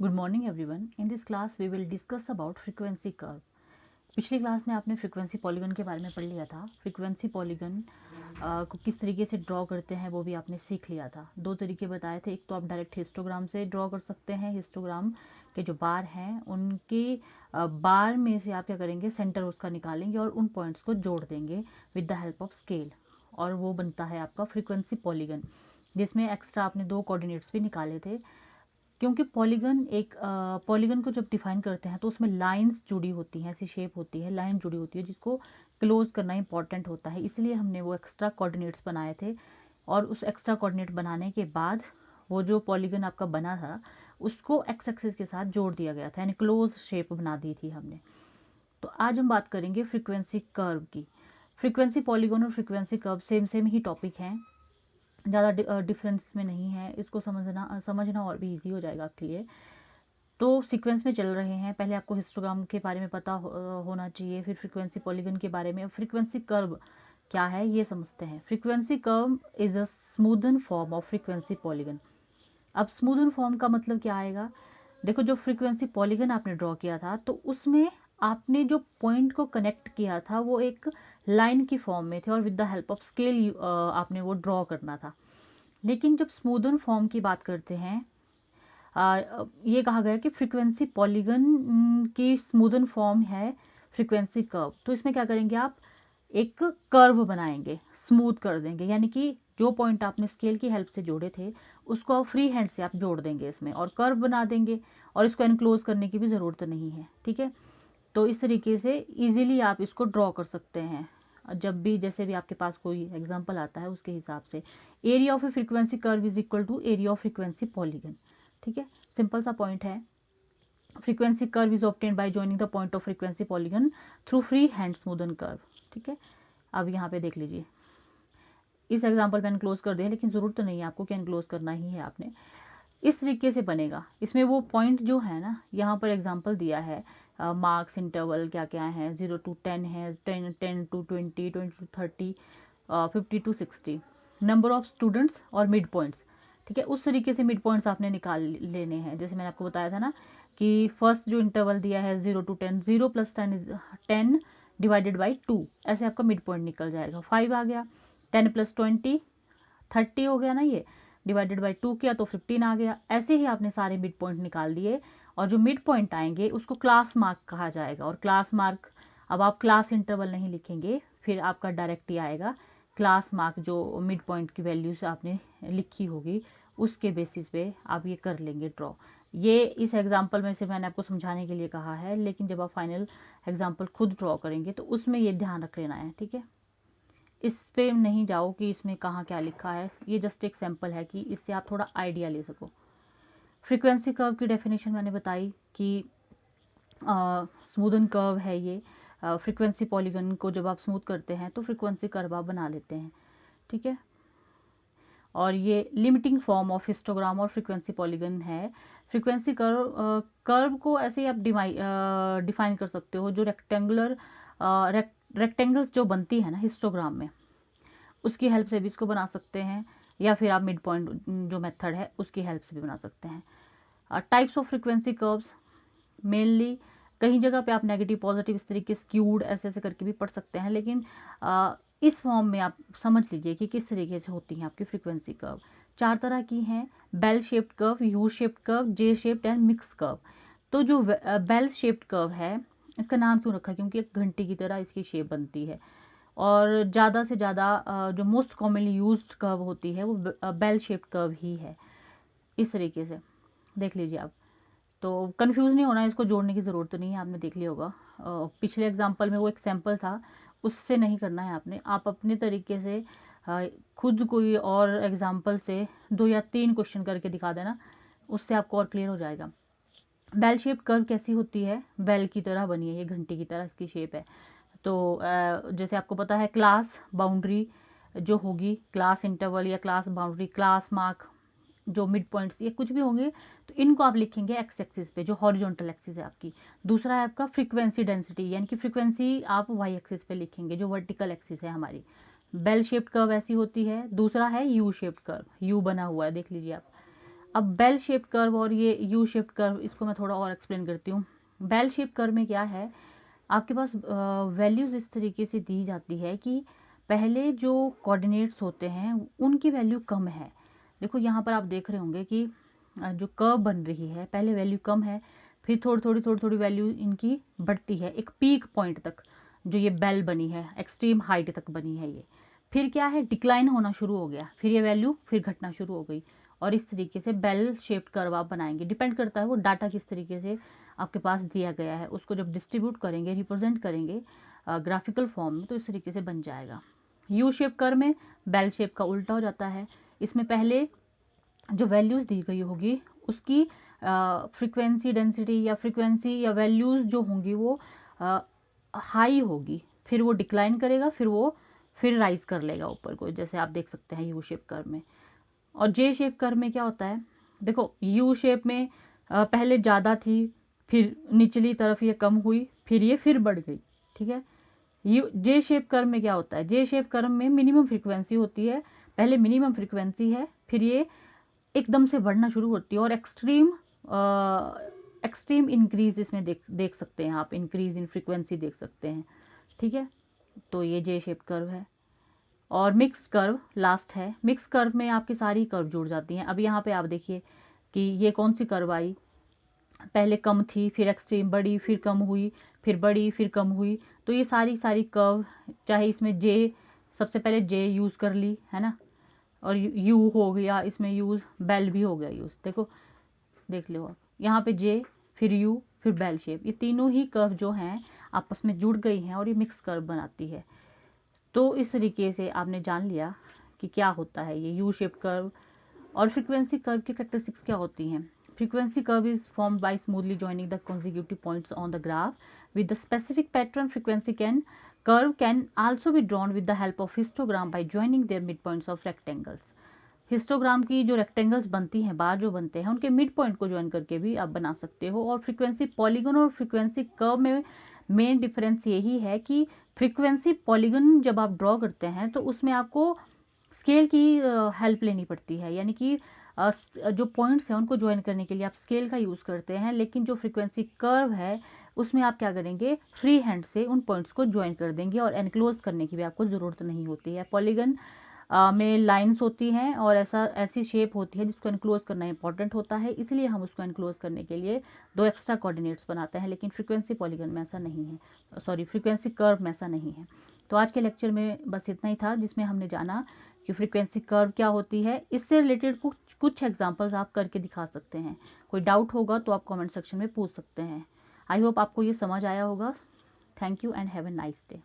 Good morning everyone. In this class we will discuss about frequency curve. पिछली class में आपने frequency polygon के बारे में पढ़ लिया था। फ्रीक्वेंसी पॉलीगन को किस तरीके से ड्रॉ करते हैं वो भी आपने सीख लिया था। दो तरीके बताए थे, एक तो आप डायरेक्ट हिस्टोग्राम से ड्रॉ कर सकते हैं। हिस्टोग्राम के जो बार हैं उनके बार में से आप क्या करेंगे, सेंटर उसका निकालेंगे और उन पॉइंट्स को जोड़ देंगे with the help of scale, और वो बनता है आपका फ्रीक्वेंसी पॉलीगन, जिसमें एक्स्ट्रा आपने दो कोऑर्डिनेट्स भी निकाले थे। क्योंकि पॉलीगन को जब डिफाइन करते हैं तो उसमें लाइंस जुड़ी होती हैं, ऐसी शेप होती है, लाइन जुड़ी होती है जिसको क्लोज करना इंपॉर्टेंट होता है, इसलिए हमने वो एक्स्ट्रा कोऑर्डिनेट्स बनाए थे। और उस एक्स्ट्रा कोऑर्डिनेट बनाने के बाद वो जो पॉलीगन आपका बना था उसको एक्स एक्सिस के साथ जोड़ दिया गया था, यानी क्लोज शेप बना दी थी हमने। तो आज हम बात करेंगे फ्रीक्वेंसी कर्व की। फ्रीक्वेंसी पॉलीगन और फ्रीक्वेंसी कर्व सेम सेम ही टॉपिक हैं, ज़्यादा डिफरेंस में नहीं है। इसको समझना और भी इजी हो जाएगा आपके लिए। तो सीक्वेंस में चल रहे हैं, पहले आपको हिस्टोग्राम के बारे में पता होना चाहिए, फिर फ्रीक्वेंसी पॉलीगन के बारे में। फ्रीक्वेंसी कर्व क्या है ये समझते हैं। Frequency curve is a smoothen form of frequency polygon. अब स्मूदन फॉर्म का मतलब क्या आएगा, देखो जो फ्रीक्वेंसी पॉलीगन आपने ड्रॉ किया था तो उसमें आपने जो पॉइंट को कनेक्ट किया था वो एक लाइन की फॉर्म में थे और with the help of scale आपने वो ड्रॉ करना था। लेकिन जब स्मूदन फॉर्म की बात करते हैं, ये कहा गया कि फ्रीक्वेंसी पॉलीगन की स्मूदन फॉर्म है फ्रीक्वेंसी कर्व। तो इसमें क्या करेंगे, आप एक कर्व बनाएंगे, स्मूथ कर देंगे, यानी कि जो पॉइंट आपने स्केल की हेल्प से जोड़े थे उसको आप फ्री हैंड से आप जोड़ देंगे इसमें और कर्व बना देंगे, और इसको एनक्लोज करने की भी ज़रूरत नहीं है। ठीक है, तो इस तरीके से इजीली आप इसको ड्रॉ कर सकते हैं। जब भी जैसे भी आपके पास कोई एग्जांपल आता है उसके हिसाब से। Area of a frequency curve is equal to area of frequency polygon. ठीक है, सिंपल सा पॉइंट है। Frequency curve is obtained by joining the point of frequency polygon through free hand smoothen curve. ठीक है, अब यहाँ पे देख लीजिए, इस एग्जाम्पल में एनक्लोज कर दें, लेकिन ज़रूरत तो नहीं है आपको कि एनक्लोज करना ही है आपने। इस तरीके से बनेगा। इसमें वो पॉइंट जो है ना, यहाँ पर एग्जांपल दिया है, मार्क्स इंटरवल क्या क्या है, 0 to 10 है, 10 to 20, 20 to 30, 50 to 60, number of students और मिड पॉइंट्स। ठीक है, उस तरीके से मिड पॉइंट्स आपने निकाल लेने हैं। जैसे मैंने आपको बताया था ना कि फर्स्ट जो इंटरवल दिया है 0 to 10, 0 + 10 इज 10 डिवाइडेड बाई 2, ऐसे आपका मिड पॉइंट निकल जाएगा। 5 आ गया, 10 + 20 30 हो गया ना, ये डिवाइडेड बाई 2 किया तो 15 आ गया। ऐसे ही आपने सारे मिड पॉइंट निकाल दिए, और जो मिड पॉइंट आएंगे उसको क्लास मार्क कहा जाएगा। और क्लास मार्क, अब आप क्लास इंटरवल नहीं लिखेंगे, फिर आपका डायरेक्ट ही आएगा क्लास मार्क, जो मिड पॉइंट की वैल्यू से आपने लिखी होगी उसके बेसिस पे आप ये कर लेंगे ड्रॉ। ये इस एग्जाम्पल में से मैंने आपको समझाने के लिए कहा है, लेकिन जब आप फाइनल एग्जाम्पल खुद ड्रॉ करेंगे तो उसमें ये ध्यान रख लेना है। ठीक है, इस पे नहीं जाओ कि इसमें कहाँ क्या लिखा है, ये जस्ट एक सैम्पल है कि इससे आप थोड़ा आइडिया ले सको। फ्रीक्वेंसी कर्व की डेफिनेशन मैंने बताई कि स्मूदन कर्व है ये। फ्रीक्वेंसी पॉलीगन को जब आप स्मूथ करते हैं तो फ्रीक्वेंसी कर्व आप बना लेते हैं। ठीक है, और ये लिमिटिंग फॉर्म ऑफ हिस्टोग्राम और फ्रीक्वेंसी पॉलीगन है। फ्रीक्वेंसी कर्व को ऐसे ही आप डिफाइन कर सकते हो, जो रेक्टेंगल्स जो बनती है ना हिस्टोग्राम में, उसकी हेल्प से भी इसको बना सकते हैं, या फिर आप मिड पॉइंट जो मेथड है उसकी हेल्प से भी बना सकते हैं। Types of frequency curves mainly, कहीं जगह पे आप नेगेटिव पॉजिटिव इस तरीके स्क्यूड ऐसे ऐसे करके भी पढ़ सकते हैं, लेकिन इस फॉर्म में आप समझ लीजिए कि किस तरीके से होती हैं आपकी फ्रीक्वेंसी कर्व। 4 तरह की हैं, bell shaped curve, U shaped curve, J shaped and mix curve. तो जो बेल शेप्ड कर्व है, इसका नाम क्यों रखा, क्योंकि एक घंटी की तरह इसकी शेप बनती है, और ज़्यादा से ज़्यादा जो मोस्ट कॉमनली यूज्ड कर्व होती है वो बेल शेप्ड कर्व ही है। इस तरीके से देख लीजिए आप, तो कंफ्यूज नहीं होना है, इसको जोड़ने की ज़रूरत नहीं है, आपने देख लिया होगा। पिछले एग्जांपल में वो एक सैम्पल था, उससे नहीं करना है आपने, आप अपने तरीके से खुद कोई और एग्जांपल से 2 या 3 क्वेश्चन करके दिखा देना, उससे आपको और क्लियर हो जाएगा। बेल शेप्ड कर्व कैसी होती है, बेल की तरह बनी है, ये घंटी की तरह इसकी शेप है। तो जैसे आपको पता है क्लास बाउंड्री जो होगी, क्लास इंटरवल या क्लास बाउंड्री, क्लास मार्क, जो मिड पॉइंट्स ये कुछ भी होंगे, तो इनको आप लिखेंगे एक्स एक्सिस पे, जो हॉरिजॉन्टल एक्सिस है आपकी। दूसरा है आपका फ्रीक्वेंसी डेंसिटी, यानी कि फ्रीक्वेंसी आप वाई एक्सिस पे लिखेंगे, जो वर्टिकल एक्सिस है हमारी। बेल शेप्ड कर्व ऐसी होती है। दूसरा है यू शेप्ड कर्व, यू बना हुआ है, देख लीजिए आप। अब बेल शेप्ड कर्व और ये यू शेप्ड कर्व, इसको मैं थोड़ा और एक्सप्लेन करती हूँ। बेल शेप्ड कर्व में क्या है, आपके पास वैल्यूज़ इस तरीके से दी जाती है कि पहले जो कोऑर्डिनेट्स होते हैं उनकी वैल्यू कम है। देखो यहाँ पर आप देख रहे होंगे कि जो कर्व बन रही है, पहले वैल्यू कम है, फिर थोड़ी थोड़ी वैल्यू इनकी बढ़ती है एक पीक पॉइंट तक। जो ये बेल बनी है, एक्सट्रीम हाइट तक बनी है ये, फिर क्या है, डिक्लाइन होना शुरू हो गया, फिर ये वैल्यू फिर घटना शुरू हो गई। और इस तरीके से बेल शेप्ड कर्व आप बनाएंगे। डिपेंड करता है वो डाटा किस तरीके से आपके पास दिया गया है, उसको जब डिस्ट्रीब्यूट करेंगे, रिप्रेजेंट करेंगे ग्राफिकल फॉर्म में, तो इस तरीके से बन जाएगा। यू शेप कर्व में बेल शेप का उल्टा हो जाता है। इसमें पहले जो वैल्यूज़ दी गई होगी उसकी फ्रीक्वेंसी डेंसिटी या फ्रीक्वेंसी या वैल्यूज़ जो होंगी वो हाई होगी, फिर वो डिक्लाइन करेगा, फिर राइज कर लेगा ऊपर को, जैसे आप देख सकते हैं यू शेप कर्व में। और जे शेप कर्व में क्या होता है, देखो यू शेप में पहले ज़्यादा थी, फिर निचली तरफ ये कम हुई, फिर ये फिर बढ़ गई, ठीक है। यू जे शेप कर्व में क्या होता है, जे शेप कर्व में मिनिमम फ्रीक्वेंसी होती है, पहले मिनिमम फ्रीक्वेंसी है, फिर ये एकदम से बढ़ना शुरू होती है और एक्सट्रीम इंक्रीज इसमें देख सकते हैं आप, इंक्रीज इन फ्रीक्वेंसी देख सकते हैं, ठीक है। तो ये जे शेप कर्व है। और मिक्स कर्व लास्ट है। मिक्स कर्व में आपकी सारी कर्व जुड़ जाती हैं। अब यहाँ पे आप देखिए कि ये कौन सी कर्व आई, पहले कम थी, फिर एक्सट्रीम बढ़ी, फिर कम हुई, फिर बढ़ी, फिर कम हुई। तो ये सारी कर्व, चाहे इसमें जे, सबसे पहले जे यूज़ कर ली है ना, और यू हो गया इसमें यूज़, बेल भी हो गया यूज़। देखो देख लो आप यहाँ पे जे, फिर यू, फिर बेल शेप, ये तीनों ही कर्व जो हैं आपस में जुड़ गई हैं और ये मिक्स कर्व बनाती है। तो इस तरीके से आपने जान लिया कि क्या होता है ये यू शेप कर्व। और फ्रीक्वेंसी कर्व की कैरेक्टरिस्टिक्स क्या होती हैं। Frequency curve is formed by smoothly joining the consecutive points on the graph with the specific pattern. Frequency curve can also be drawn with the help of histogram by joining their midpoints of rectangles. Histogram की जो rectangles बनती हैं, बार जो बनते हैं, उनके mid point को join करके भी आप बना सकते हो। और फ्रीक्वेंसी पॉलीगन और फ्रीक्वेंसी कर्व में मेन डिफरेंस यही है कि फ्रीक्वेंसी पॉलीगन जब आप ड्रॉ करते हैं तो उसमें आपको स्केल की हेल्प लेनी पड़ती है, यानी कि जो पॉइंट्स हैं उनको ज्वाइन करने के लिए आप स्केल का यूज़ करते हैं। लेकिन जो फ्रीक्वेंसी कर्व है उसमें आप क्या करेंगे, फ्री हैंड से उन पॉइंट्स को ज्वाइन कर देंगे और एनक्लोज करने की भी आपको ज़रूरत नहीं होती है। पॉलीगन में लाइंस होती हैं और ऐसी शेप होती है जिसको एनक्लोज करना इंपॉर्टेंट होता है, इसलिए हम उसको एनक्लोज करने के लिए दो एक्स्ट्रा कोऑर्डिनेट्स बनाते हैं। लेकिन फ्रीक्वेंसी पॉलीगन में ऐसा नहीं है, सॉरी फ्रीक्वेंसी कर्व में ऐसा नहीं है। तो आज के लेक्चर में बस इतना ही था, जिसमें हमने जाना कि फ्रीक्वेंसी कर्व क्या होती है। इससे रिलेटेड कुछ एग्जांपल्स आप करके दिखा सकते हैं। कोई डाउट होगा तो आप कमेंट सेक्शन में पूछ सकते हैं। आई होप आपको ये समझ आया होगा। Thank you and have a nice day.